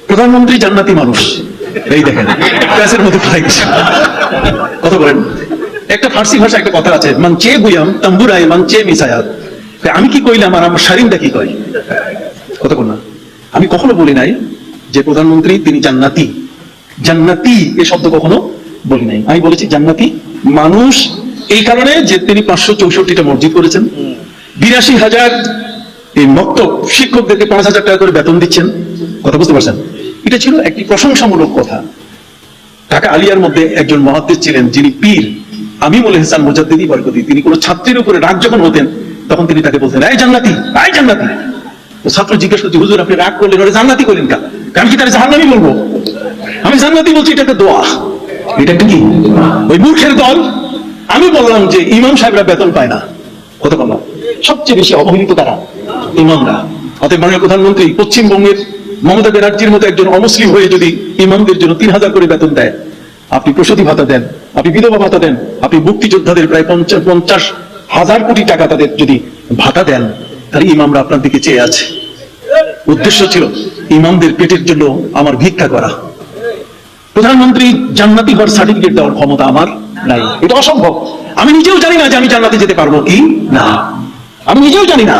প্রধানমন্ত্রী জান্নাতি মানুষ, এই দেখেন প্যাসের মধ্যে ফ্লাই কথা বলেন। একটা ফার্সি ভাষা একটা কথা আছে, মানচে গুয়াম তাম্বুরাই মানচে মিসায়াত। আমি কি কইলাম আর আমার শারিনটা কি কয়? কথা বল না। আমি কখনো বলি নাই যে প্রধানমন্ত্রী তিনি জান্নাতি। জান্নাতি এ শব্দ কখনো বলি নাই। আমি বলেছি জান্নাতি মানুষ এই কারণে যে তিনি 564টা মসজিদ করেছেন, 82,000 এই মক্তব শিক্ষকদেরকে 5,000 টাকা করে বেতন দিচ্ছেন। কথা বুঝতে পারছেন? এটা ছিল একটি প্রশংসামূলক কথা। ঢাকা আলিয়ার মধ্যে একজন মুহাদ্দিস ছিলেন যিনি পীর আমিমুল ইহসান মুজাদ্দিদি বরকতি। তিনি কোনো ছাত্রীর উপরে রাগ যখন হতেন তখন তিনি তাকে বলতেন, এই জান্নাতি, এই জান্নাতি। ছাত্র জিজ্ঞেস করছে, হুজুর আপনি রাগ করলেন, ওরা জান্নাতি করলেন কা? আমি কি তার জাহান্নামী বলবো? আমি জান্নাতি বলছি, এটা একটা দোয়া। এটা একটা কি? ওই মূর্খের দল। আমি বললাম যে ইমাম সাহেবরা বেতন পায় না। কথা বললাম সবচেয়ে বেশি অবহেলিত তারা ইমামরা। অতএব মাননীয় প্রধানমন্ত্রী পশ্চিমবঙ্গের মমতা ব্যানার্জির মতো একজন অমুসলিম হয়ে যদি ইমামদের জন্য 3,000 করে বেতন দেয়, আপনি প্রসূতি ভাতা দেন, আপনি বিধবা ভাতা দেন, আপনি মুক্তিযোদ্ধাদের প্রায় 50,000 কোটি টাকা তাদের যদি ভাতা দেন, তাহলে ইমামরা আপনার দিকে চেয়ে আছে। উদ্দেশ্য ছিল ইমামদের পেটের জন্য আমার ভিক্ষা করা। প্রধানমন্ত্রী জান্নাতি হওয়ার সার্টিফিকেট দেওয়ার ক্ষমতা আমার নাই, এটা অসম্ভব। আমি নিজেও জানি না যে আমি জান্নাতে যেতে পারবো কি না, আমি নিজেও জানি না।